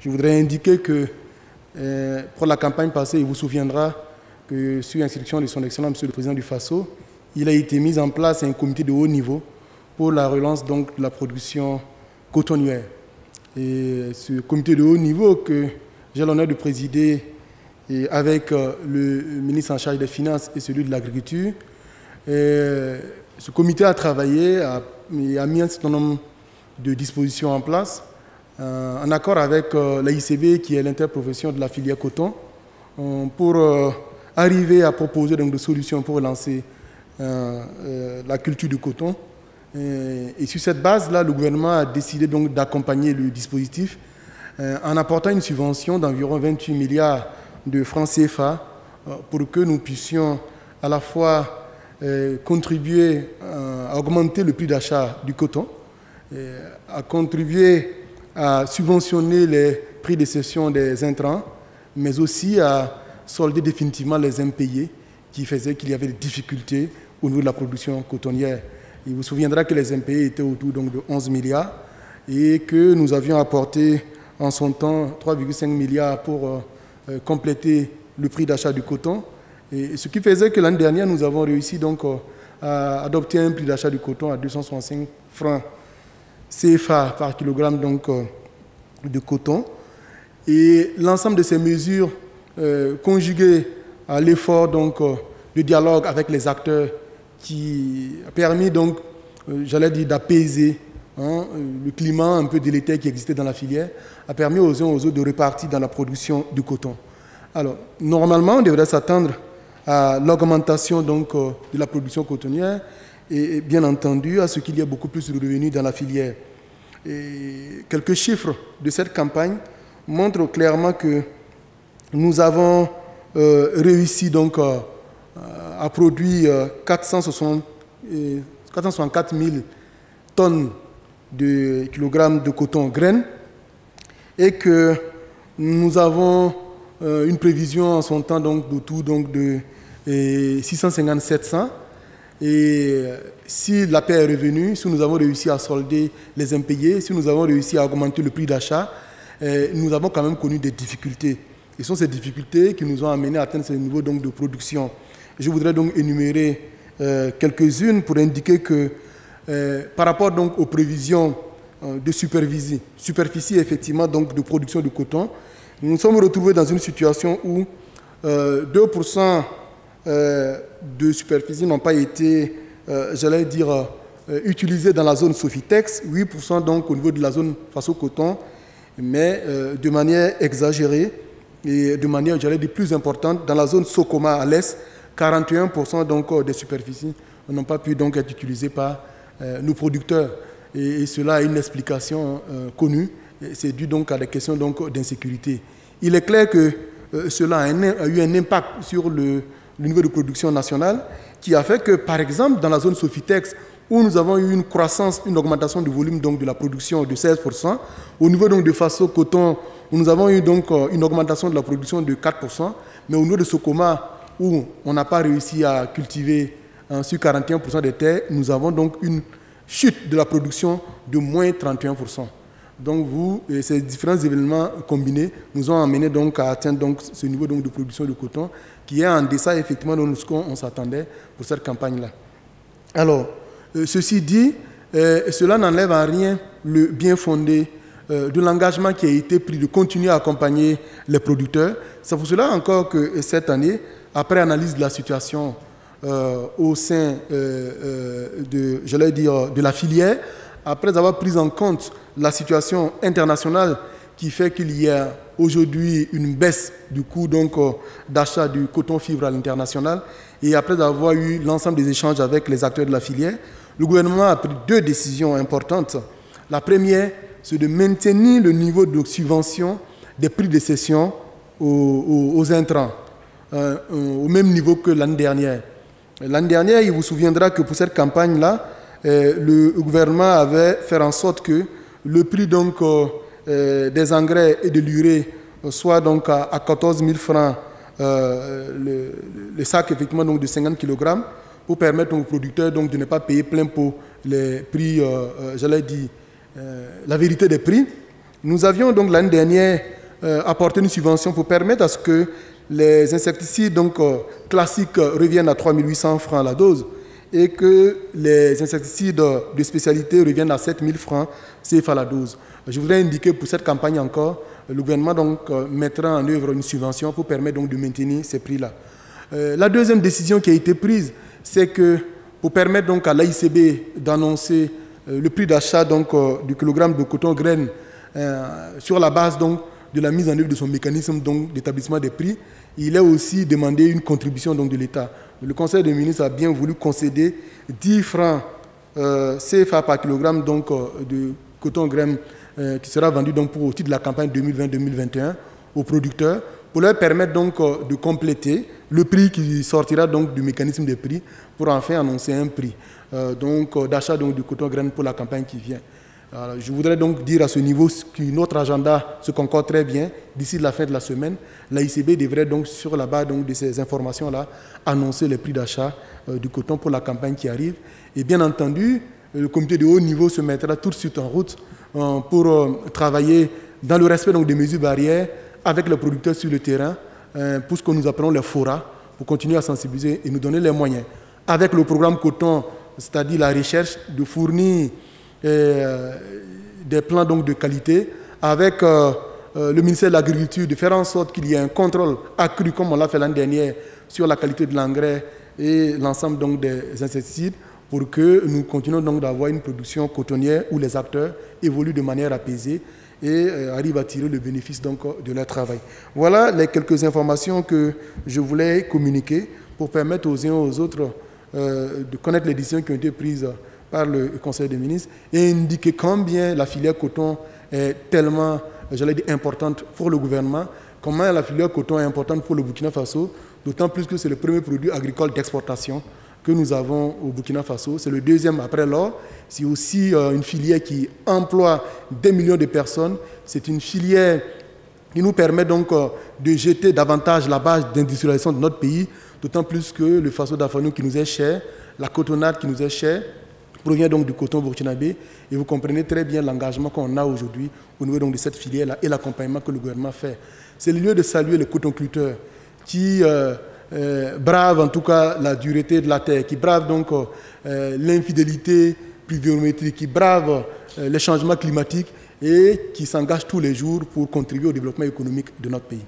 Je voudrais indiquer que pour la campagne passée, il vous souviendra que sur instruction de son Excellence, Monsieur le Président du Faso, il a été mis en place un comité de haut niveau pour la relance donc, de la production cotonnière. Et ce comité de haut niveau que j'ai l'honneur de présider et avec le ministre en charge des Finances et celui de l'Agriculture, ce comité a travaillé et a mis un certain nombre de dispositions en place en accord avec la ICB qui est l'interprofession de la filière coton pour arriver à proposer donc, des solutions pour lancer la culture du coton. Et sur cette base-là, le gouvernement a décidé donc d'accompagner le dispositif en apportant une subvention d'environ 28 milliards de francs CFA pour que nous puissions à la fois contribuer à augmenter le prix d'achat du coton, à contribuer à subventionner les prix de cession des intrants, mais aussi à solder définitivement les impayés qui faisaient qu'il y avait des difficultés au niveau de la production cotonnière. Il vous souviendra que les impayés étaient autour donc, de 11 milliards et que nous avions apporté en son temps 3,5 milliards pour compléter le prix d'achat du coton. Et ce qui faisait que l'année dernière, nous avons réussi donc à adopter un prix d'achat du coton à 265 francs CFA par kilogramme donc, de coton. Et l'ensemble de ces mesures conjuguées à l'effort donc, de dialogue avec les acteurs qui a permis donc, j'allais dire, d'apaiser le climat un peu délétère qui existait dans la filière, a permis aux uns aux autres de repartir dans la production du coton. Alors, normalement, on devrait s'attendre à l'augmentation donc, de la production cotonnière et bien entendu à ce qu'il y ait beaucoup plus de revenus dans la filière. Et quelques chiffres de cette campagne montrent clairement que nous avons réussi donc, a produit 464 000 tonnes de kilogrammes de coton graines et que nous avons une prévision en son temps donc, d'autour donc, de 650-700. Et si la paix est revenue, si nous avons réussi à solder les impayés, si nous avons réussi à augmenter le prix d'achat, nous avons quand même connu des difficultés. Et ce sont ces difficultés qui nous ont amenés à atteindre ce niveau donc, de production. Je voudrais donc énumérer quelques-unes pour indiquer que par rapport donc, aux prévisions de superficie effectivement donc, de production de coton, nous nous sommes retrouvés dans une situation où 2% de superficie n'ont pas été, j'allais dire, utilisés dans la zone Sofitex, 8% donc au niveau de la zone Faso-Coton, mais de manière exagérée et de manière, j'allais dire, plus importante dans la zone Sokoma à l'est, 41% donc des superficies n'ont pas pu donc être utilisées par nos producteurs. Et cela a une explication connue. C'est dû donc à des questions d'insécurité. Il est clair que cela a eu un impact sur le niveau de production nationale qui a fait que, par exemple, dans la zone Sofitex, où nous avons eu une croissance, une augmentation du volume donc, de la production de 16%, au niveau donc, de Faso-Coton, où nous avons eu donc, une augmentation de la production de 4%, mais au niveau de Sokoma, où on n'a pas réussi à cultiver sur 41% des terres, nous avons donc une chute de la production de moins 31%. Donc ces différents événements combinés nous ont amené donc à atteindre donc ce niveau donc de production de coton qui est en deçà effectivement de ce qu'on s'attendait pour cette campagne-là. Alors, ceci dit, cela n'enlève en rien le bien fondé de l'engagement qui a été pris de continuer à accompagner les producteurs. C'est pour cela encore que cette année, après analyse de la situation au sein de la filière, après avoir pris en compte la situation internationale qui fait qu'il y a aujourd'hui une baisse du coût d'achat du coton fibre à l'international et après avoir eu l'ensemble des échanges avec les acteurs de la filière, le gouvernement a pris deux décisions importantes. La première, c'est de maintenir le niveau de subvention des prix de cession aux intrants, au même niveau que l'année dernière. L'année dernière, il vous souviendra que pour cette campagne-là, le gouvernement avait fait en sorte que le prix donc, des engrais et de l'urée soit donc à 14 000 francs le sac effectivement donc, de 50 kg pour permettre aux producteurs donc, de ne pas payer plein pot les prix, j'allais dire, la vérité des prix. Nous avions donc l'année dernière apporter une subvention pour permettre à ce que les insecticides donc, classiques reviennent à 3 800 francs la dose et que les insecticides de spécialité reviennent à 7 000 francs CFA la dose. Je voudrais indiquer pour cette campagne encore, le gouvernement donc, mettra en œuvre une subvention pour permettre donc, de maintenir ces prix-là. La deuxième décision qui a été prise, c'est que pour permettre donc, à l'AICB d'annoncer le prix d'achat du kilogramme de coton graine sur la base donc, de la mise en œuvre de son mécanisme d'établissement des prix, il est aussi demandé une contribution donc, de l'État. Le Conseil des ministres a bien voulu concéder 10 francs CFA par kilogramme donc, de coton graine qui sera vendu donc, au titre de la campagne 2020-2021 aux producteurs pour leur permettre donc, de compléter le prix qui sortira donc, du mécanisme de prix pour enfin annoncer un prix d'achat du coton graine pour la campagne qui vient. Alors, je voudrais donc dire à ce niveau que notre agenda se concorde très bien. D'ici la fin de la semaine, l'AICB devrait donc, sur la base donc, de ces informations-là, annoncer les prix d'achat du coton pour la campagne qui arrive. Et bien entendu, le comité de haut niveau se mettra tout de suite en route pour travailler dans le respect donc, des mesures barrières avec les producteurs sur le terrain, pour ce que nous appelons les FORA, pour continuer à sensibiliser et nous donner les moyens. Avec le programme coton, c'est-à-dire la recherche, de fournir des plans donc, de qualité, avec le ministère de l'Agriculture, de faire en sorte qu'il y ait un contrôle accru, comme on l'a fait l'année dernière, sur la qualité de l'engrais et l'ensemble donc, des insecticides, pour que nous continuions donc d'avoir une production cotonnière où les acteurs évoluent de manière apaisée et arrivent à tirer le bénéfice donc, de leur travail. Voilà les quelques informations que je voulais communiquer pour permettre aux uns et aux autres de connaître les décisions qui ont été prises par le Conseil des ministres et indiquer combien la filière coton est tellement, j'allais dire, importante pour le gouvernement, comment la filière coton est importante pour le Burkina Faso, d'autant plus que c'est le premier produit agricole d'exportation que nous avons au Burkina Faso. C'est le deuxième après l'or. C'est aussi une filière qui emploie des millions de personnes. C'est une filière qui nous permet donc de jeter davantage la base d'industrialisation de notre pays, d'autant plus que le Faso d'Afano qui nous est cher, la cotonnade qui nous est chère, provient donc du coton burkinabé. Et vous comprenez très bien l'engagement qu'on a aujourd'hui au niveau donc de cette filière-là et l'accompagnement que le gouvernement fait. C'est le lieu de saluer les cotonculteurs qui bravent en tout cas la dureté de la terre, qui bravent donc l'infidélité pluviométrique, qui bravent les changements climatiques et qui s'engagent tous les jours pour contribuer au développement économique de notre pays.